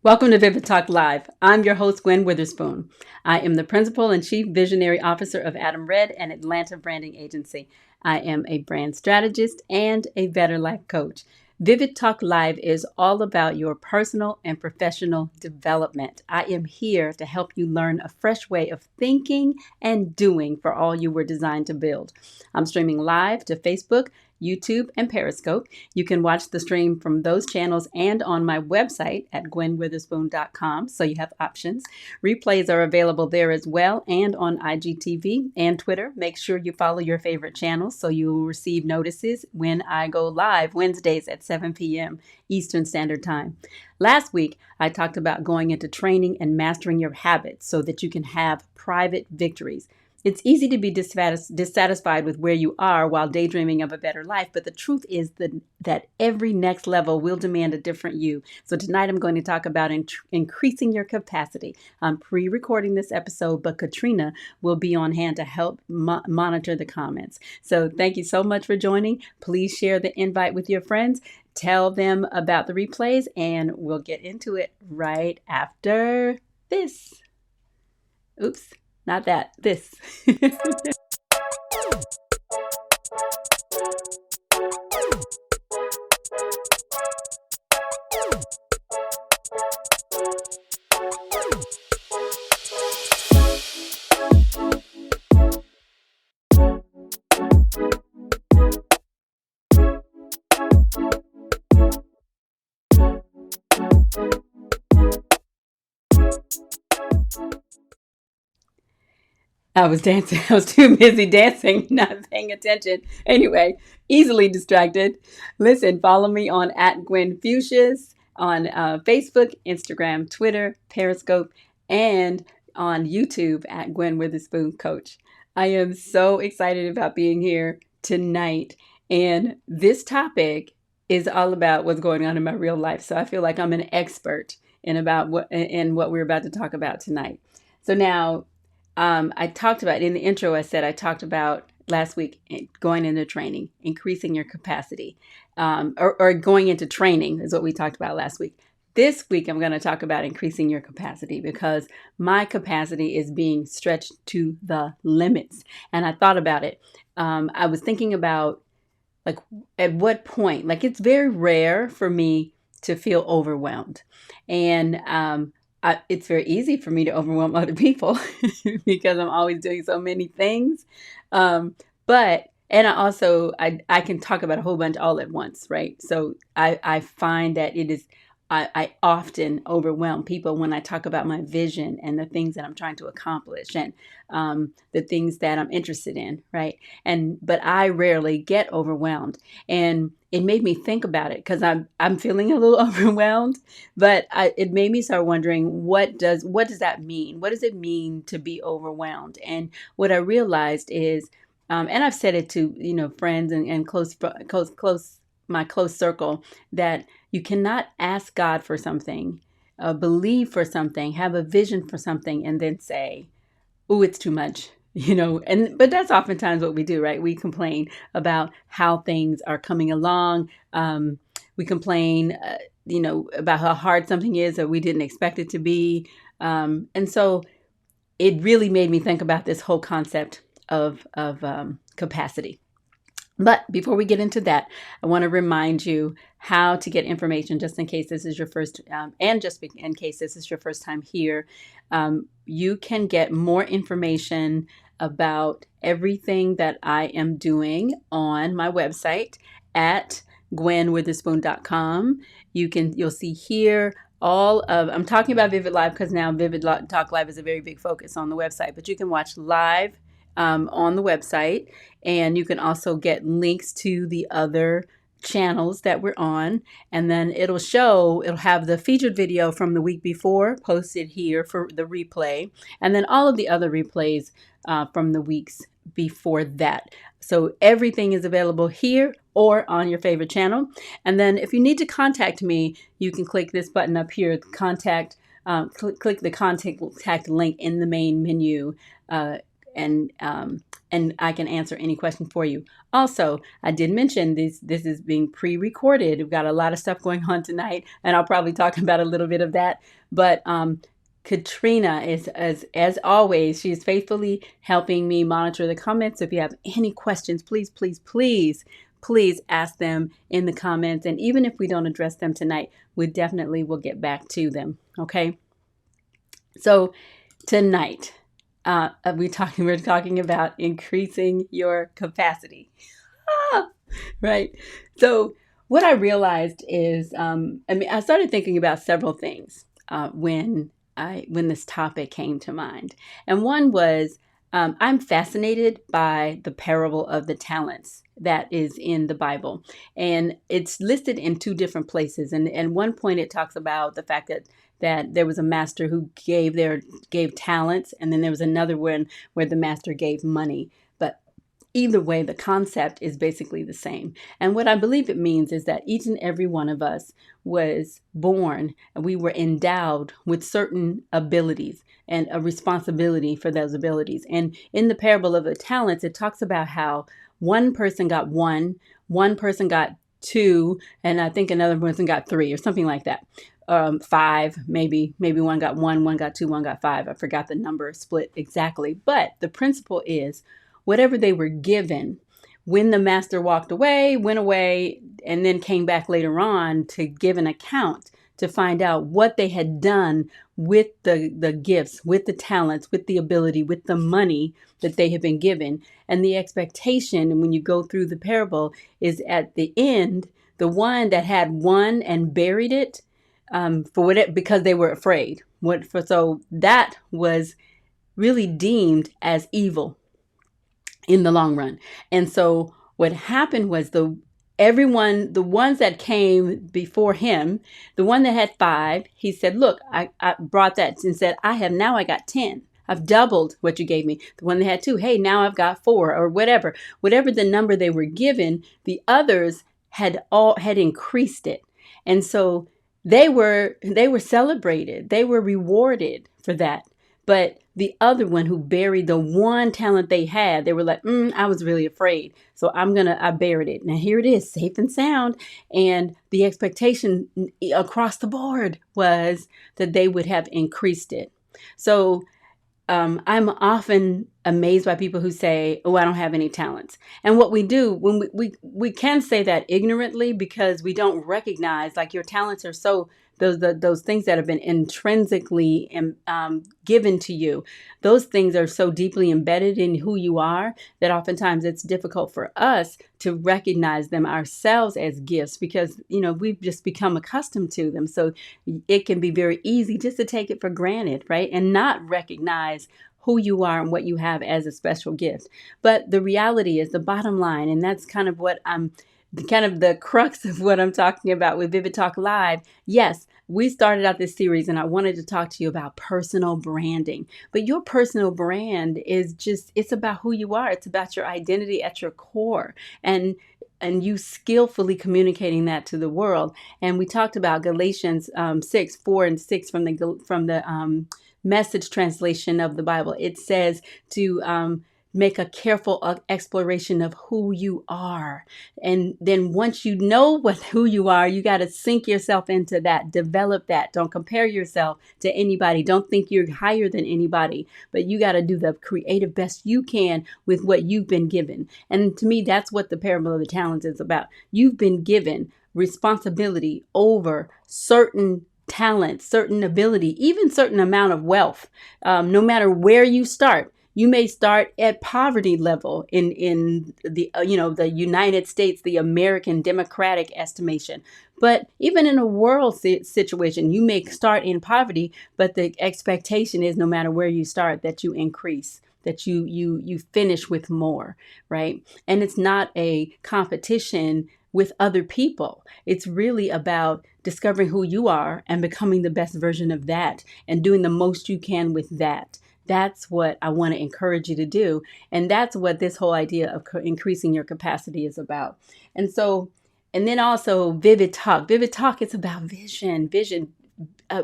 Welcome to Vivid Talk Live. I'm your host, Gwen Witherspoon. I am the Principal and Chief Visionary Officer of Adam Red and Atlanta Branding Agency. I am a brand strategist and a Better Life Coach. Vivid Talk Live is all about your personal and professional development. I am here to help you learn a fresh way of thinking and doing for all you were designed to build. I'm streaming live to Facebook, YouTube, and Periscope. You can watch the stream from those channels and on my website at gwenwitherspoon.com, so you have options. Replays are available there as well and on IGTV and Twitter. Make sure you follow your favorite channels so you will receive notices when I go live Wednesdays at 7 p.m. Eastern Standard Time. Last week, I talked about going into training and mastering your habits so that you can have private victories. It's easy to be dissatisfied with where you are while daydreaming of a better life, but the truth is that every next level will demand a different you. So tonight I'm going to talk about increasing your capacity. I'm pre-recording this episode, but Katrina will be on hand to help monitor the comments. So thank you so much for joining. Please share the invite with your friends. Tell them about the replays, and we'll get into it right after this. Oops. Not that, this. I was dancing. I was too busy dancing, not paying attention. Anyway, easily distracted. Listen, follow me on @GwenFuchsias on Facebook, Instagram, Twitter, Periscope, and on YouTube at Gwen Witherspoon Coach. I am so excited about being here tonight. And this topic is all about what's going on in my real life. So I feel like I'm an expert in what we're about to talk about tonight. So now, I talked about in the intro, I talked about last week going into training, increasing your capacity, or going into training is what we talked about last week. This week, I'm going to talk about increasing your capacity because my capacity is being stretched to the limits. And I thought about it. I was thinking about like at what point, like it's very rare for me to feel overwhelmed. And it's very easy for me to overwhelm other people because I'm always doing so many things. And I can talk about a whole bunch all at once, right? So I find that I often overwhelm people when I talk about my vision and the things that I'm trying to accomplish and the things that I'm interested in, right? But I rarely get overwhelmed. And it made me think about it because I'm feeling a little overwhelmed, but it made me start wondering what does that mean? What does it mean to be overwhelmed? And what I realized is, and I've said it to friends and close my close circle, that you cannot ask God for something, believe for something, have a vision for something, and then say, "Oh, it's too much." But that's oftentimes what we do, right? We complain about how things are coming along. We complain, about how hard something is that we didn't expect it to be. And so it really made me think about this whole concept of capacity. But before we get into that, I want to remind you how to get information just in case this is your first, and just in case this is your first time here. You can get more information about everything that I am doing on my website at gwenwitherspoon.com. You'll see here I'm talking about Vivid Live because now Vivid Talk Live is a very big focus on the website, but you can watch live on the website, and you can also get links to the other channels that we're on, and then it'll have the featured video from the week before posted here for the replay, and then all of the other replays from the weeks before that. So everything is available here or on your favorite channel. And then if you need to contact me, you can click this button up here, click the contact link in the main menu, and I can answer any question for you. Also, I did mention this is being pre-recorded. We've got a lot of stuff going on tonight, and I'll probably talk about a little bit of that. But Katrina is, as always, she's faithfully helping me monitor the comments. So if you have any questions, please ask them in the comments. And even if we don't address them tonight, we definitely will get back to them. Okay. So tonight, we're talking about increasing your capacity. Right. So what I realized is, I started thinking about several things when this topic came to mind. And one was, I'm fascinated by the parable of the talents that is in the Bible. And it's listed in two different places. And one point it talks about the fact that there was a master who gave talents, and then there was another one where the master gave money. But either way, the concept is basically the same. And what I believe it means is that each and every one of us was born and we were endowed with certain abilities and a responsibility for those abilities. And in the parable of the talents, it talks about how one person got one person got two, and I think another person got three or something like that. Five, maybe one got one got two, one got five. I forgot the number split exactly. But the principle is, whatever they were given, when the master went away, and then came back later on to give an account to find out what they had done with the gifts, with the talents, with the ability, with the money that they had been given. And the expectation, when you go through the parable, is at the end, the one that had one and buried it, because they were afraid. So that was really deemed as evil in the long run. And so what happened was the ones that came before him, the one that had five, he said, look, I brought that and said, I got 10. I've doubled what you gave me. The one that had two, hey, now I've got 4, or whatever the number they were given, the others had increased it. And so they were celebrated. They were rewarded for that. But the other one who buried the one talent they had, they were like, I was really afraid. So I buried it. Now here it is, safe and sound. And the expectation across the board was that they would have increased it. So I'm often amazed by people who say, I don't have any talents. And what we do, when we can say that ignorantly, because we don't recognize, like, your talents are so, those things that have been intrinsically given to you, those things are so deeply embedded in who you are that oftentimes it's difficult for us to recognize them ourselves as gifts, because we've just become accustomed to them. So it can be very easy just to take it for granted, right? And not recognize who you are and what you have as a special gift. But the reality is, the bottom line, and that's kind of what the crux of what I'm talking about with Vivid Talk Live. Yes, we started out this series and I wanted to talk to you about personal branding. But your personal brand is it's about who you are. It's about your identity at your core. And you skillfully communicating that to the world. And we talked about Galatians 6:4-6 from the Message translation of the Bible. It says to make a careful exploration of who you are. And then once you know who you are, you got to sink yourself into that, develop that. Don't compare yourself to anybody. Don't think you're higher than anybody, but you got to do the creative best you can with what you've been given. And to me, that's what the parable of the talents is about. You've been given responsibility over certain talent, certain ability, even certain amount of wealth. No matter where you start, you may start at poverty level in the the United States, the American democratic estimation. But even in a world situation, you may start in poverty, but the expectation is, no matter where you start, that you increase, that you finish with more, right? And it's not a competition with other people. It's really about discovering who you are and becoming the best version of that and doing the most you can with that. That's what I want to encourage you to do. And that's what this whole idea of increasing your capacity is about. And then also Vivid Talk. Vivid Talk is about vision.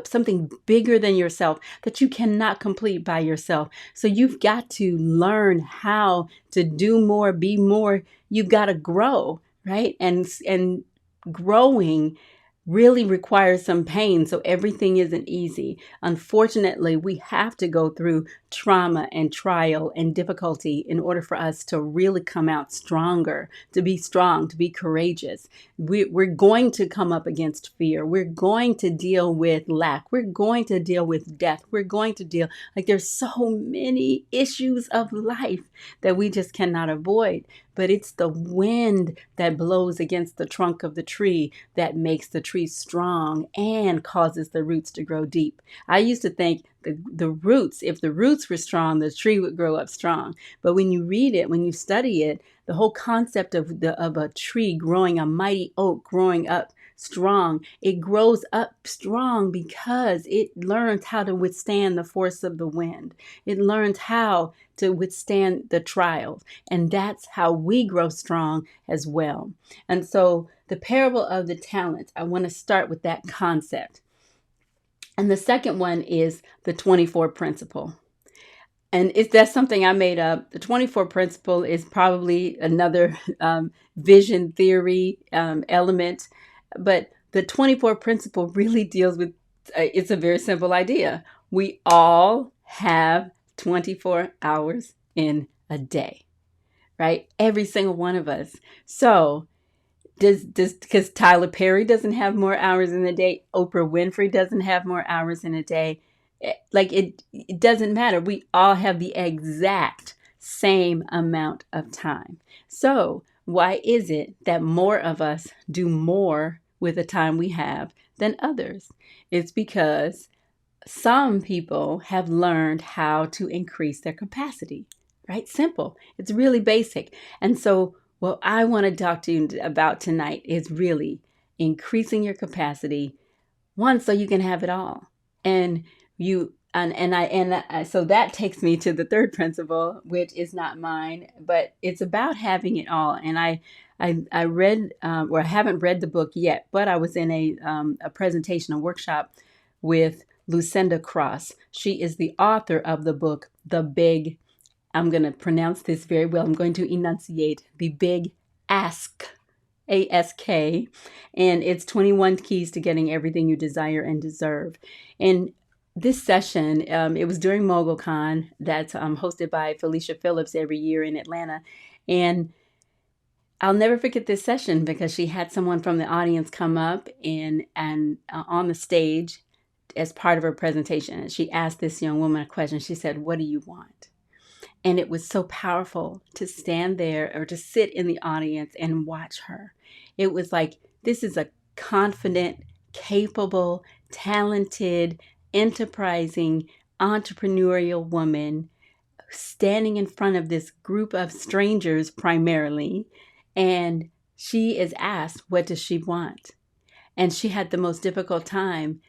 something bigger than yourself that you cannot complete by yourself. So you've got to learn how to do more, be more. You've got to grow, right? And growing really requires some pain. So everything isn't easy. Unfortunately, we have to go through trauma and trial and difficulty in order for us to really come out stronger, to be strong, to be courageous. We're going to come up against fear. We're going to deal with lack. We're going to deal with death. We're going to deal, like, there's so many issues of life that we just cannot avoid. But it's the wind that blows against the trunk of the tree that makes the tree strong and causes the roots to grow deep. I used to think the roots, if the roots were strong, the tree would grow up strong. But when you read it, when you study it, the whole concept of a tree growing, a mighty oak growing up strong, it grows up strong because it learns how to withstand the force of the wind. It learns how to withstand the trials. And that's how we grow strong as well. And so the parable of the talents, I want to start with that concept. And the second one is the 24 principle. And that's something I made up. The 24 principle is probably another vision theory element. But the 24 principle really deals with, it's a very simple idea. We all have 24 hours in a day, right? Every single one of us. So because Tyler Perry doesn't have more hours in a day, Oprah Winfrey doesn't have more hours in a day. Like it doesn't matter. We all have the exact same amount of time. So why is it that more of us do more with the time we have than others? It's because some people have learned how to increase their capacity, right? Simple. It's really basic. And so what I want to talk to you about tonight is really increasing your capacity, one, so you can have it all. And so that takes me to the third principle, which is not mine, but it's about having it all. And I read, or I haven't read the book yet, but I was in a presentation, a workshop with Lucinda Cross. She is the author of the book, I'm going to pronounce this very well. I'm going to enunciate The Big Ask, ASK, and it's 21 Keys to Getting Everything You Desire and Deserve. And this session, it was during MogulCon that's hosted by Felicia Phillips every year in Atlanta. And I'll never forget this session because she had someone from the audience come up and on the stage as part of her presentation. And she asked this young woman a question. She said, "What do you want?" And it was so powerful to stand there or to sit in the audience and watch her. It was like, this is a confident, capable, talented, enterprising, entrepreneurial woman standing in front of this group of strangers primarily. And she is asked, what does she want? And she had the most difficult time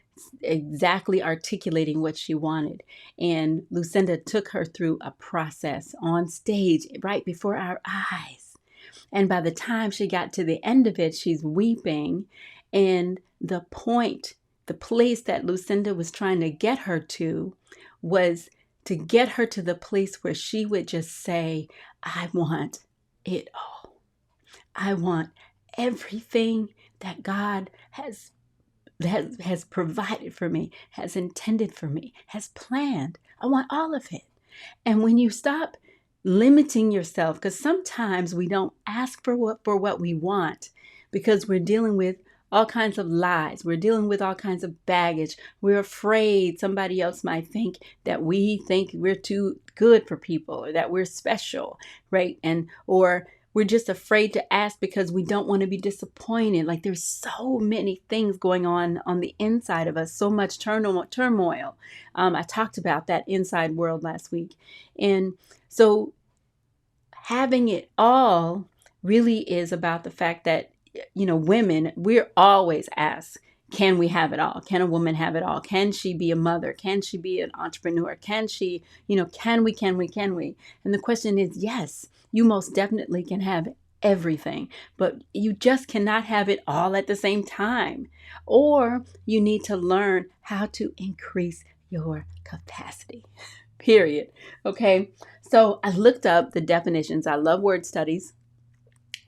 exactly articulating what she wanted. And Lucinda took her through a process on stage right before our eyes. And by the time she got to the end of it, she's weeping. And the place that Lucinda was trying to get her to was to get her to the place where she would just say, I want it all. I want everything that God has provided for me, has intended for me, has planned. I want all of it. And when you stop limiting yourself, because sometimes we don't ask for what we want because we're dealing with all kinds of lies. We're dealing with all kinds of baggage. We're afraid somebody else might think that we think we're too good for people or that we're special, right? Or we're just afraid to ask because we don't want to be disappointed. Like there's so many things going on the inside of us, so much turmoil. I talked about that inside world last week. And so having it all really is about the fact that, women, we're always asked, can we have it all? Can a woman have it all? Can she be a mother? Can she be an entrepreneur? Can she, can we? And the question is, yes, you most definitely can have everything, but you just cannot have it all at the same time. Or you need to learn how to increase your capacity. Period. Okay. So I looked up the definitions. I love word studies,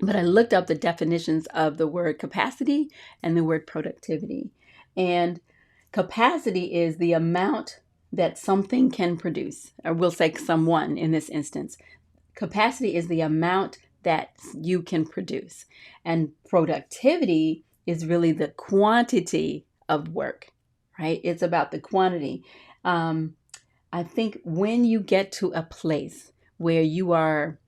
but I looked up the definitions of the word capacity and the word productivity. And capacity is the amount that something can produce, or we'll say someone in this instance. Capacity is the amount that you can produce. And productivity is really the quantity of work, right? It's about the quantity. I think when you get to a place where you're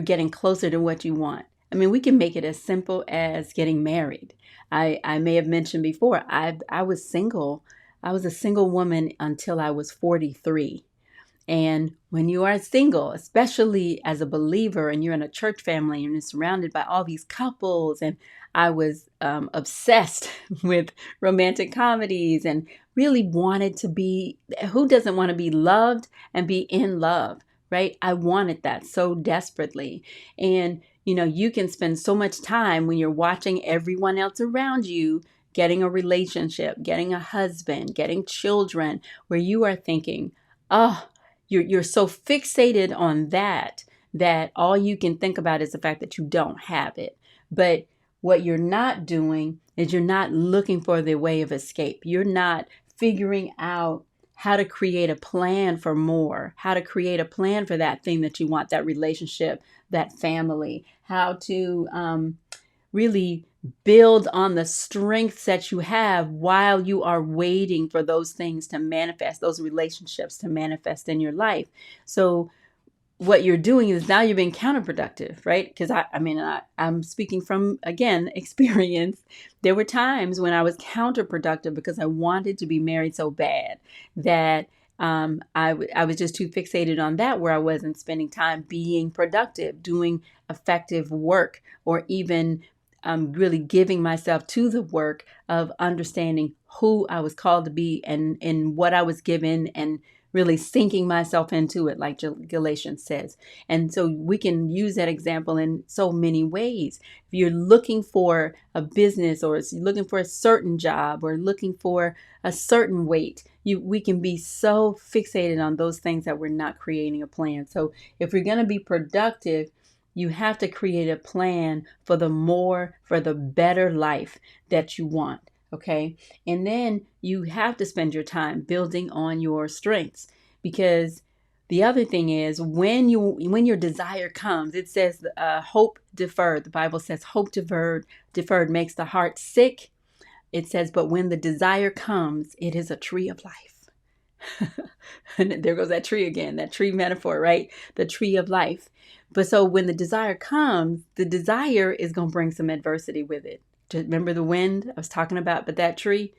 getting closer to what you want. I mean, we can make it as simple as getting married. I may have mentioned before, I was single. I was a single woman until I was 43. And when you are single, especially as a believer and you're in a church family and you're surrounded by all these couples, and I was obsessed with romantic comedies and really wanted to be, who doesn't want to be loved and be in love, right? I wanted that so desperately. And, you can spend so much time when you're watching everyone else around you getting a relationship, getting a husband, getting children, where you are thinking, oh, you're so fixated on that all you can think about is the fact that you don't have it. But what you're not doing is you're not looking for the way of escape. You're not figuring out how to create a plan for more, how to create a plan for that thing that you want, that relationship, that family, how to really build on the strengths that you have while you are waiting for those things to manifest, those relationships to manifest in your life. So what you're doing is now you're being counterproductive, right? Because I'm speaking from, again, experience. There were times when I was counterproductive because I wanted to be married so bad that I was just too fixated on that, where I wasn't spending time being productive, doing effective work, or even really giving myself to the work of understanding who I was called to be and what I was given, and really sinking myself into it, like Galatians says. And so we can use that example in so many ways. If you're looking for a business, or you're looking for a certain job, or looking for a certain weight, we can be so fixated on those things that we're not creating a plan. So if we're going to be productive, you have to create a plan for the better life that you want. Okay. And then you have to spend your time building on your strengths, because the other thing is when your desire comes, it says hope deferred. The Bible says hope deferred makes the heart sick. It says, but when the desire comes, it is a tree of life. And there goes that tree again, that tree metaphor, right? The tree of life. But so when the desire comes, the desire is going to bring some adversity with it. Remember the wind I was talking about, but that tree,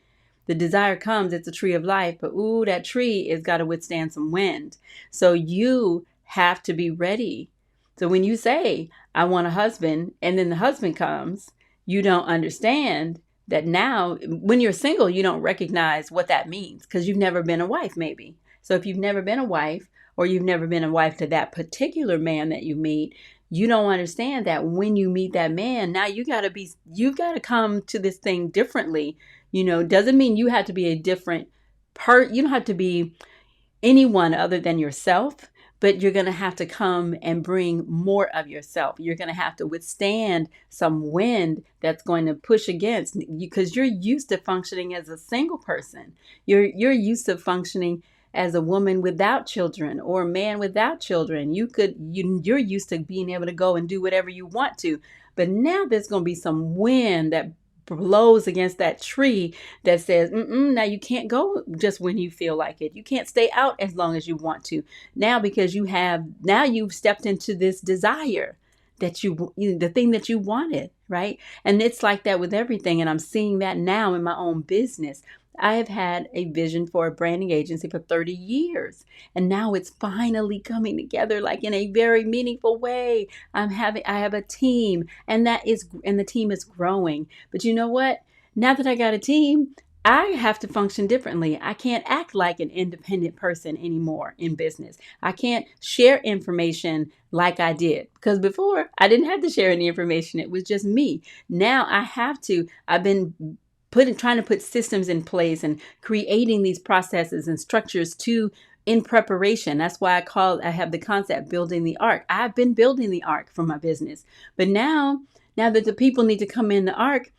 the desire comes, it's a tree of life, but that tree has got to withstand some wind. So you have to be ready. So when you say, I want a husband, and then the husband comes, you don't understand that now, when you're single, you don't recognize what that means because you've never been a wife, maybe. So if you've never been a wife, or you've never been a wife to that particular man that you meet, you don't understand that when you meet that man, now you've got to come to this thing differently. Doesn't mean you have to be a different you don't have to be anyone other than yourself, but you're going to have to come and bring more of yourself. You're going to have to withstand some wind that's going to push against you, because you're used to functioning as a single person. You're used to functioning as a woman without children, or a man without children. You're used to being able to go and do whatever you want to. But now there's going to be some wind that blows against that tree that says, now you can't go just when you feel like it. You can't stay out as long as you want to. Now, because you've stepped into this desire that the thing that you wanted, right? And it's like that with everything. And I'm seeing that now in my own business. I have had a vision for a branding agency for 30 years, and now it's finally coming together, like in a very meaningful way. I have a team, and the team is growing. But you know what? Now that I got a team, I have to function differently. I can't act like an independent person anymore in business. I can't share information like I did, because before I didn't have to share any information. It was just me. Now I have to. I've been trying to put systems in place and creating these processes and structures to in preparation. That's why I have the concept building the ark. I've been building the ark for my business, but now that the people need to come in the ark,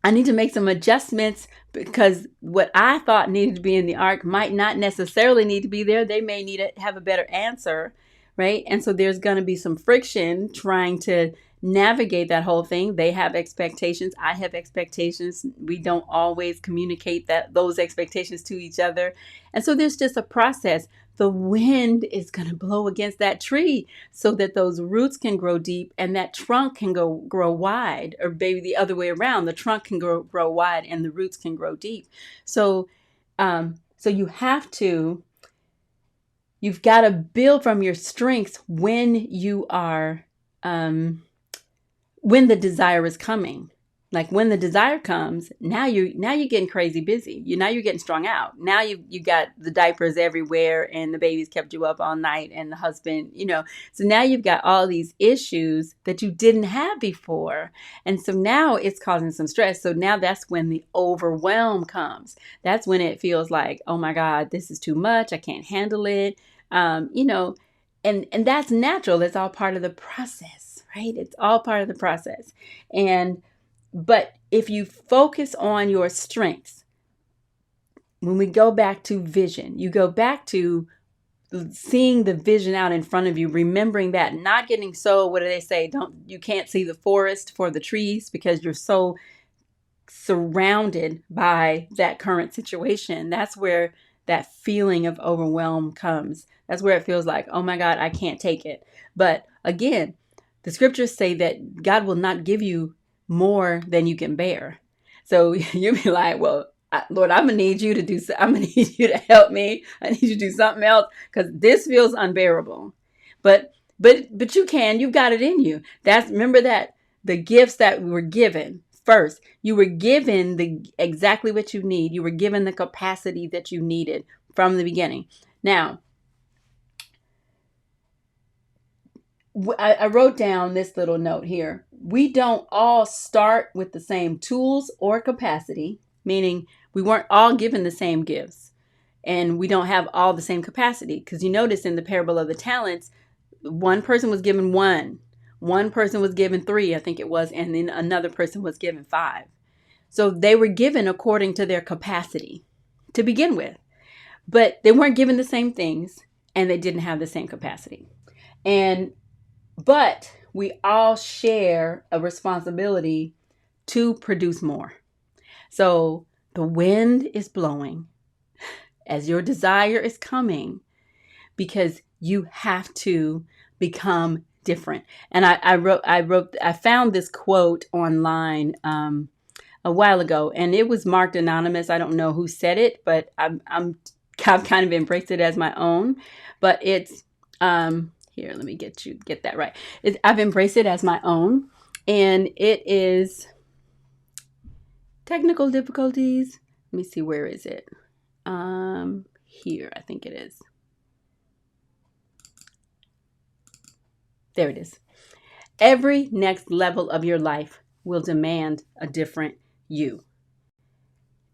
I need to make some adjustments, because what I thought needed to be in the ark might not necessarily need to be there. They may need to have a better answer, right? And so there's going to be some friction trying to navigate that whole thing. They have expectations. I have expectations. We don't always communicate those expectations to each other. And so there's just a process. The wind is going to blow against that tree so that those roots can grow deep and that trunk can grow wide, or maybe the other way around. The trunk can grow wide and the roots can grow deep. So you've got to build from your strengths when you are, when the desire is coming. Like when the desire comes, now you're getting crazy busy. You're getting strung out. Now you got the diapers everywhere and the baby's kept you up all night and the husband, So now you've got all these issues that you didn't have before. And so now it's causing some stress. So now that's when the overwhelm comes. That's when it feels like, oh my God, this is too much. I can't handle it. And that's natural. It's all part of the process, right? It's all part of the process. But if you focus on your strengths, when we go back to vision, you go back to seeing the vision out in front of you, remembering that, not getting so, what do they say? You can't see the forest for the trees because you're so surrounded by that current situation. That's where that feeling of overwhelm comes. That's where it feels like, oh my God, I can't take it. But again, the scriptures say that God will not give you more than you can bear. So you'll be like, well, Lord, I'm gonna need you to help me. I need you to do something else because this feels unbearable. But you've got it in you. Remember that the gifts that we were given first, you were given exactly what you need. You were given the capacity that you needed from the beginning. Now, I wrote down this little note here. We don't all start with the same tools or capacity, meaning we weren't all given the same gifts and we don't have all the same capacity. Because you notice in the parable of the talents, one person was given one person was given 3, I think it was, and then another person was given 5. So they were given according to their capacity to begin with, but they weren't given the same things and they didn't have the same capacity. But we all share a responsibility to produce more. So the wind is blowing as your desire is coming because you have to become different. And I found this quote online a while ago, and it was marked anonymous. I don't know who said it, but I've kind of embraced it as my own. But it's here, let me get that right. I've embraced it as my own, and it is technical difficulties. Let me see, where is it? Here, I think it is. There it is. Every next level of your life will demand a different you.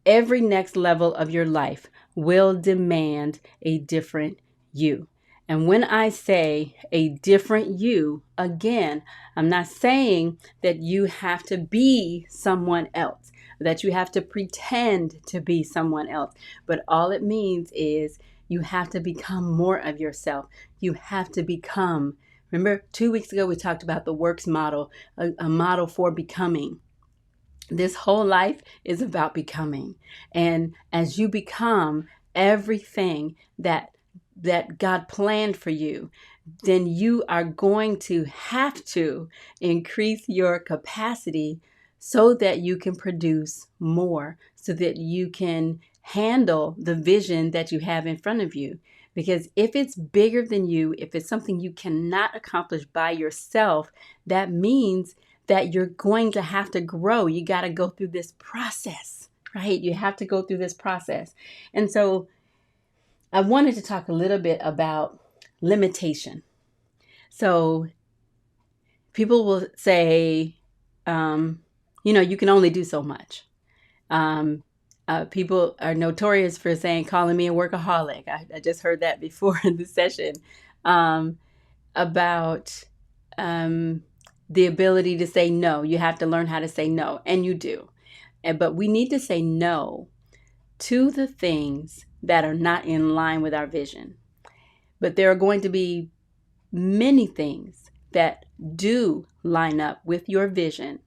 Every next level of your life will demand a different you. And when I say a different you, again, I'm not saying that you have to be someone else, that you have to pretend to be someone else. But all it means is you have to become more of yourself. You have to become. Remember, 2 weeks ago, we talked about the works model, a model for becoming. This whole life is about becoming. And as you become everything that God planned for you, then you are going to have to increase your capacity so that you can produce more, so that you can handle the vision that you have in front of you. Because if it's bigger than you, if it's something you cannot accomplish by yourself, that means that you're going to have to grow. You got to go through this process, right? You have to go through this process. And so I wanted to talk a little bit about limitation. So people will say, you can only do so much. People are notorious for calling me a workaholic. I just heard that before in the session, about the ability to say no. You have to learn how to say no, and you do. But we need to say no to the things that are not in line with our vision. But there are going to be many things that do line up with your vision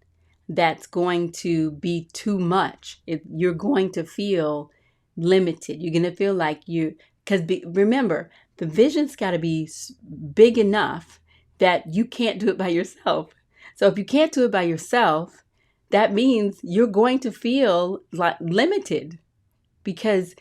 that's going to be too much. You're going to feel limited. You're going to feel like remember, the vision's got to be big enough that you can't do it by yourself. So if you can't do it by yourself, that means you're going to feel like limited, because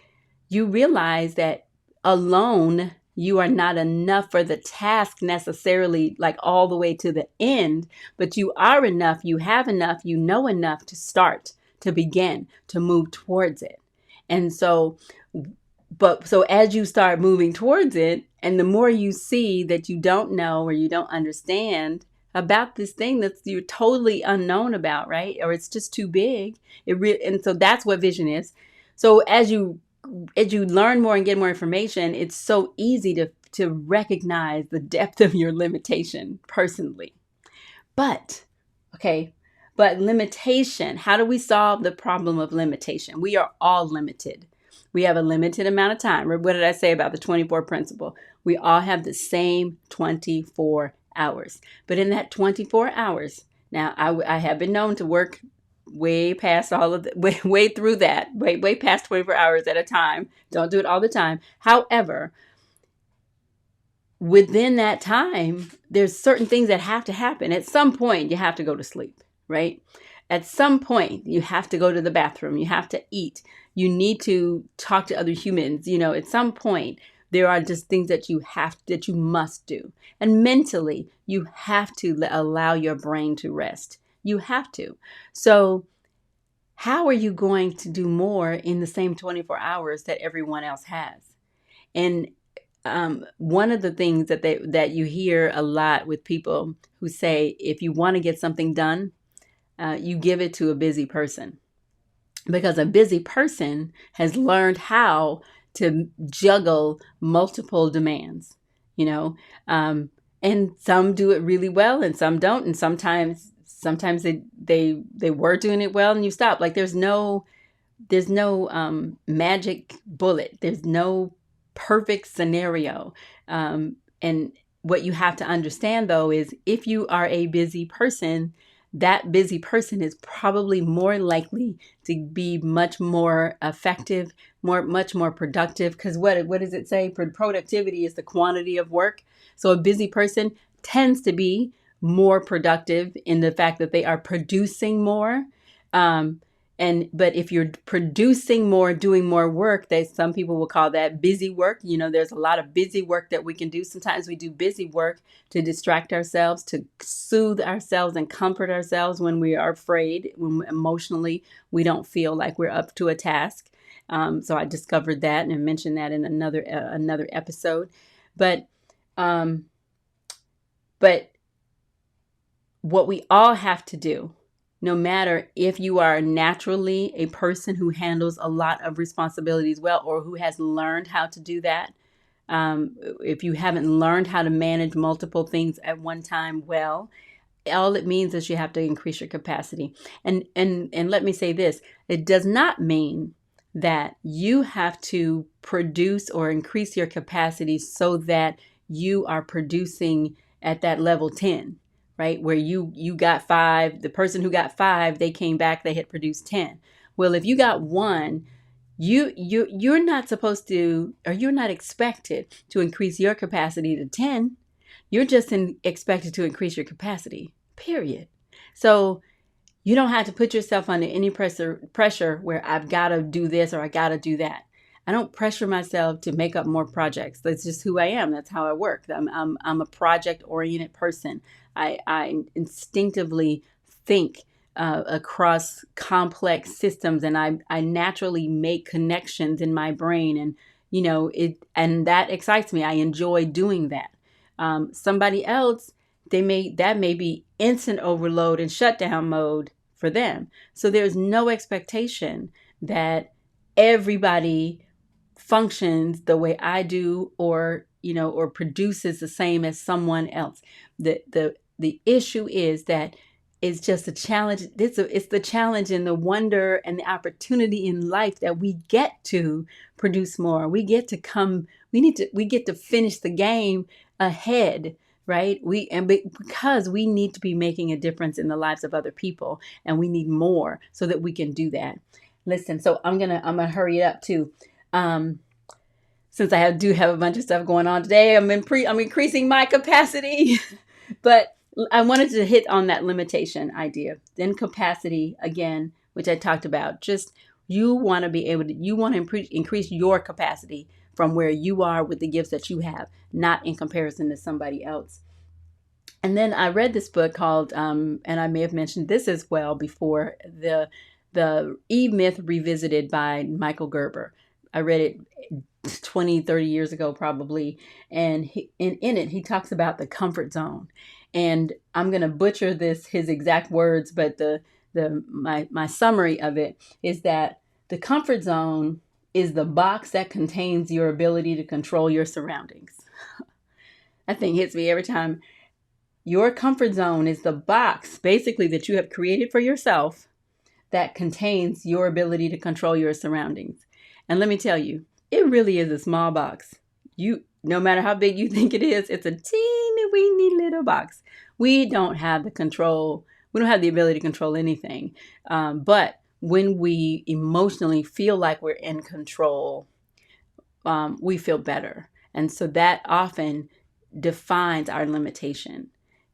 you realize that alone you are not enough for the task necessarily, like all the way to the end, but you are enough, you have enough, you know enough to start, to begin, to move towards it. And so as you start moving towards it, and the more you see that you don't know or you don't understand about this thing that you're totally unknown about, right? Or it's just too big. And so that's what vision is. So as you learn more and get more information, it's so easy to recognize the depth of your limitation personally. But limitation, how do we solve the problem of limitation? We are all limited. We have a limited amount of time. What did I say about the 24 principle? We all have the same 24 hours. But in that 24 hours, now I have been known to work way past all of the, way through that, way past 24 hours at a time. Don't do it all the time. However, within that time, there's certain things that have to happen. At some point, you have to go to sleep, right? At some point, you have to go to the bathroom. You have to eat. You need to talk to other humans. At some point, there are just things that you must do. And mentally, you have to allow your brain to rest. You have to. So how are you going to do more in the same 24 hours that everyone else has? And one of the things that you hear a lot with people who say, if you want to get something done, you give it to a busy person, because a busy person has learned how to juggle multiple demands, and some do it really well and some don't. And sometimes they were doing it well and you stop. Like there's no magic bullet. There's no perfect scenario. And what you have to understand, though, is if you are a busy person, that busy person is probably more likely to be much more effective, much more productive. Because what does it say? Productivity is the quantity of work. So a busy person tends to be more productive in the fact that they are producing more. But if you're producing more, doing more work, some people will call that busy work. There's a lot of busy work that we can do. Sometimes we do busy work to distract ourselves, to soothe ourselves and comfort ourselves when we are afraid, when emotionally we don't feel like we're up to a task. So I discovered that and mentioned that in another episode. But what we all have to do, no matter if you are naturally a person who handles a lot of responsibilities well, or who has learned how to do that, if you haven't learned how to manage multiple things at one time well, all it means is you have to increase your capacity. And let me say this, it does not mean that you have to produce or increase your capacity so that you are producing at that level 10. Right? Where you got 5, the person who got 5, they came back, they had produced 10. Well, if you got 1, you're not supposed to, or you're not expected to increase your capacity to 10. You're just expected to increase your capacity, period. So you don't have to put yourself under any pressure where I've got to do this or I got to do that. I don't pressure myself to make up more projects. That's just who I am. That's how I work. I'm a project-oriented person. I instinctively think across complex systems, and I naturally make connections in my brain, and and that excites me. I enjoy doing that. Somebody else, that may be instant overload and shutdown mode for them. So there's no expectation that everybody functions the way I do, or produces the same as someone else. The issue is that it's just a challenge. It's the challenge and the wonder and the opportunity in life that we get to produce more. We get to finish the game ahead, right? Because we need to be making a difference in the lives of other people, and we need more so that we can do that. Listen, so I'm gonna hurry it up too. Since I do have a bunch of stuff going on today, I'm increasing my capacity, but I wanted to hit on that limitation idea. Then capacity again, which I talked about. Just you want to increase your capacity from where you are with the gifts that you have, not in comparison to somebody else. And then I read this book called, and I may have mentioned this as well before, the E-Myth Revisited by Michael Gerber. I read it 20, 30 years ago probably. And in it, he talks about the comfort zone. And I'm going to butcher his exact words, but my summary of it is that the comfort zone is the box that contains your ability to control your surroundings. That thing hits me every time. Your comfort zone is the box basically that you have created for yourself that contains your ability to control your surroundings. And let me tell you, it really is a small box. No matter how big you think it is, it's a teeny weeny little box. We don't have the control. We don't have the ability to control anything. But when we emotionally feel like we're in control, we feel better. And so that often defines our limitation,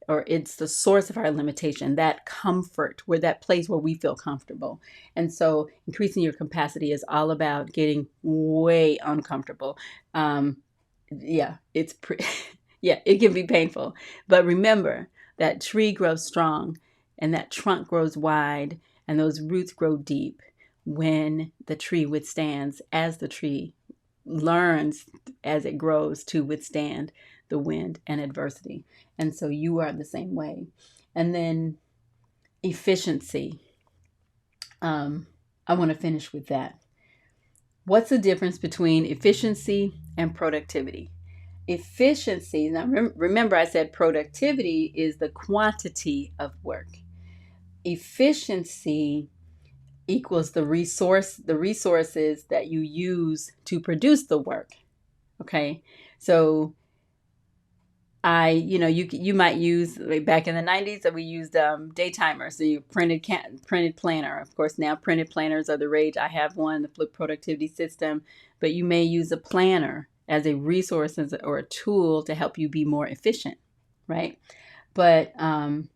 or it's the source of our limitation, that comfort, that place where we feel comfortable. And so increasing your capacity is all about getting way uncomfortable. Yeah, it can be painful. But remember, that tree grows strong and that trunk grows wide and those roots grow deep when the tree withstands, as the tree learns as it grows to withstand the wind and adversity. And so you are the same way. And then efficiency. I want to finish with that. What's the difference between efficiency and productivity? Efficiency, now remember I said productivity is the quantity of work. Efficiency equals the resources that you use to produce the work. Okay, so you might use, like back in the 90s, that we used day timers. So you printed planner. Of course, now printed planners are the rage. I have one, the Flip Productivity System, but you may use a planner as a resource or a tool to help you be more efficient, right? But and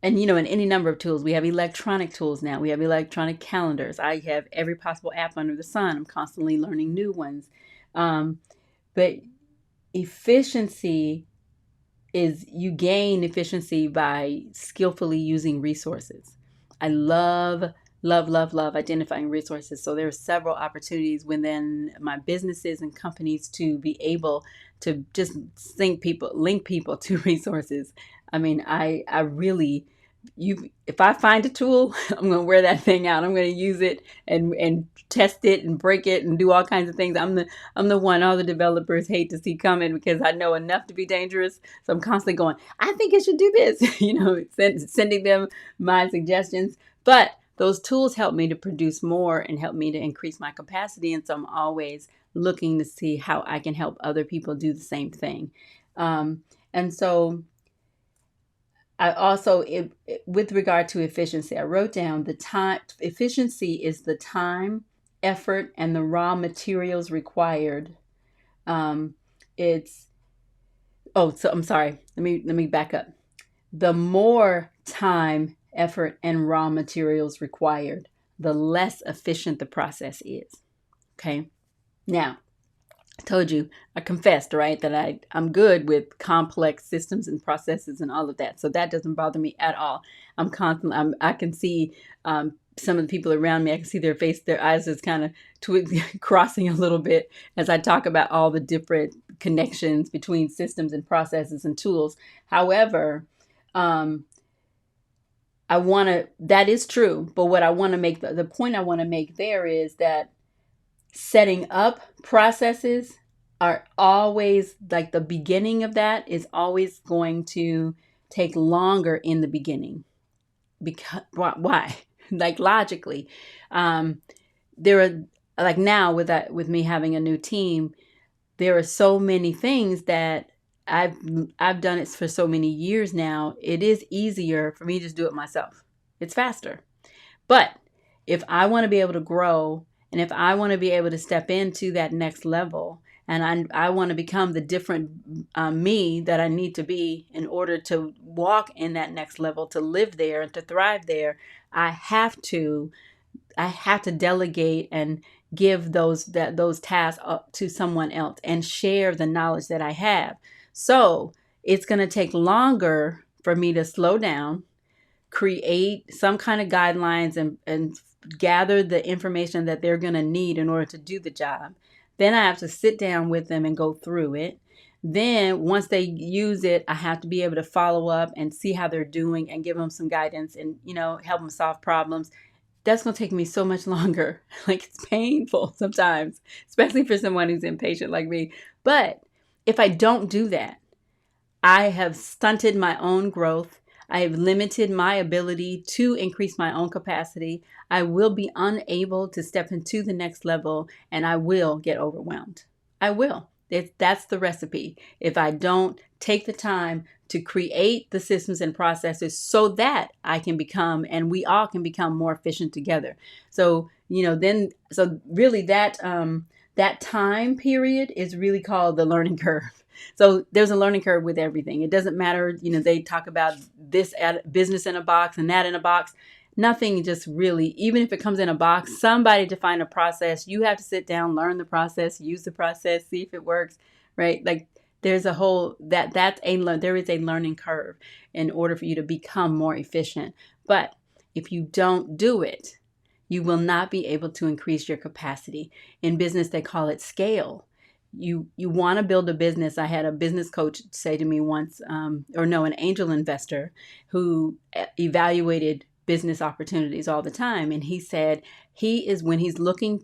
in any number of tools, we have electronic tools now. We have electronic calendars. I have every possible app under the sun. I'm constantly learning new ones. But efficiency is, you gain efficiency by skillfully using resources. I love identifying resources. So there are several opportunities within my businesses and companies to be able to just link people to resources. I mean, I really, if I find a tool, I'm going to wear that thing out. I'm going to use it and test it and break it and do all kinds of things. I'm the one all the developers hate to see coming, because I know enough to be dangerous. So I'm constantly going, I think it should do this, sending them my suggestions. But those tools help me to produce more and help me to increase my capacity. And so I'm always looking to see how I can help other people do the same thing. And so I also, with regard to efficiency, I wrote down the time. Efficiency is the time, effort, and the raw materials required. I'm sorry. Let me back up. The more time, effort, and raw materials required, the less efficient the process is. Okay. Now, told you, I confessed, right, that I'm good with complex systems and processes and all of that. So that doesn't bother me at all. I'm constantly, I can see some of the people around me, I can see their face, their eyes is kind of crossing a little bit as I talk about all the different connections between systems and processes and tools. However, um, that is true. But what I want to make, the point I want to make there is that setting up processes are always, like, the beginning of that is always going to take longer in the beginning. Because why? Like, logically, um, there are, like, now with me having a new team, there are so many things that I've I've done it for so many years now. It is easier for me to just do it myself. It's faster. But if I want to be able to grow, and if I want to be able to step into that next level, and I want to become the different me that I need to be in order to walk in that next level, to live there and to thrive there, I have to I have to delegate and give those tasks up to someone else and share the knowledge that I have. So it's going to take longer for me to slow down, create some kind of guidelines, and gather the information that they're going to need in order to do the job. Then I have to sit down with them and go through it. Then once they use it, I have to be able to follow up and see how they're doing and give them some guidance and, help them solve problems. That's going to take me so much longer. Like, it's painful sometimes, especially for someone who's impatient like me. But if I don't do that, I have stunted my own growth. I have limited my ability to increase my own capacity. I will be unable to step into the next level, and I will get overwhelmed. I will. That's the recipe. If I don't take the time to create the systems and processes so that I can become, and we all can become, more efficient together. So, so really that time period is really called the learning curve. So there's a learning curve with everything. It doesn't matter, they talk about this business in a box and that in a box. Nothing just really, even if it comes in a box, somebody define a process. You have to sit down, learn the process, use the process, see if it works, right? Like, there's a whole, there is a learning curve in order for you to become more efficient. But if you don't do it, you will not be able to increase your capacity. In business, they call it scale. You want to build a business. I had a business coach say to me once, an angel investor who evaluated business opportunities all the time. And he said when he's looking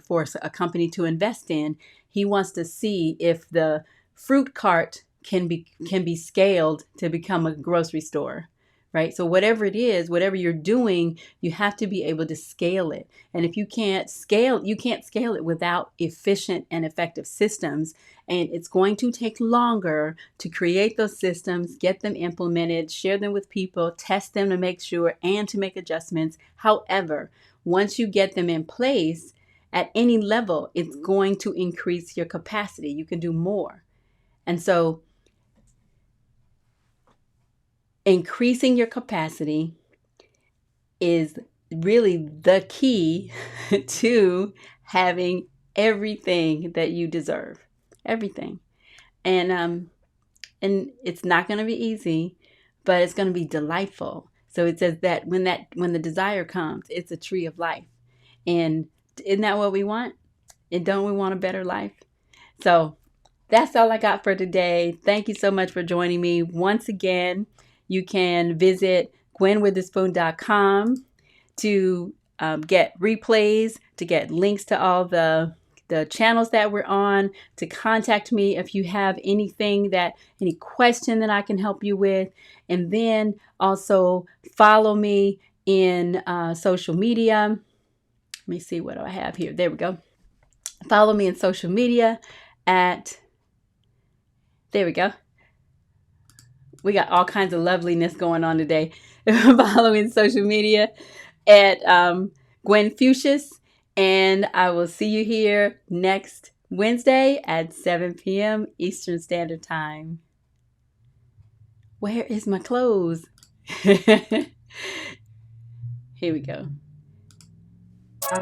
for a company to invest in, he wants to see if the fruit cart can be scaled to become a grocery store. Right? So whatever it is, whatever you're doing, you have to be able to scale it. And if you can't scale it without efficient and effective systems. And it's going to take longer to create those systems, get them implemented, share them with people, test them to make sure, and to make adjustments. However, once you get them in place at any level, it's going to increase your capacity. You can do more. And so increasing your capacity is really the key to having everything that you deserve. Everything. And it's not going to be easy, but it's going to be delightful. So it says that when the desire comes, it's a tree of life. And isn't that what we want? And don't we want a better life? So that's all I got for today. Thank you so much for joining me. Once again, you can visit gwenwitherspoon.com to get replays, to get links to all the channels that we're on, to contact me if you have any question that I can help you with. And then also follow me in social media. Let me see, what do I have here? There we go. Follow me in social media there we go. We got all kinds of loveliness going on today. Follow me in social media at Gwen Fuchsius. And I will see you here next Wednesday at 7 p.m. Eastern Standard Time. Where is my clothes? Here we go. Bye.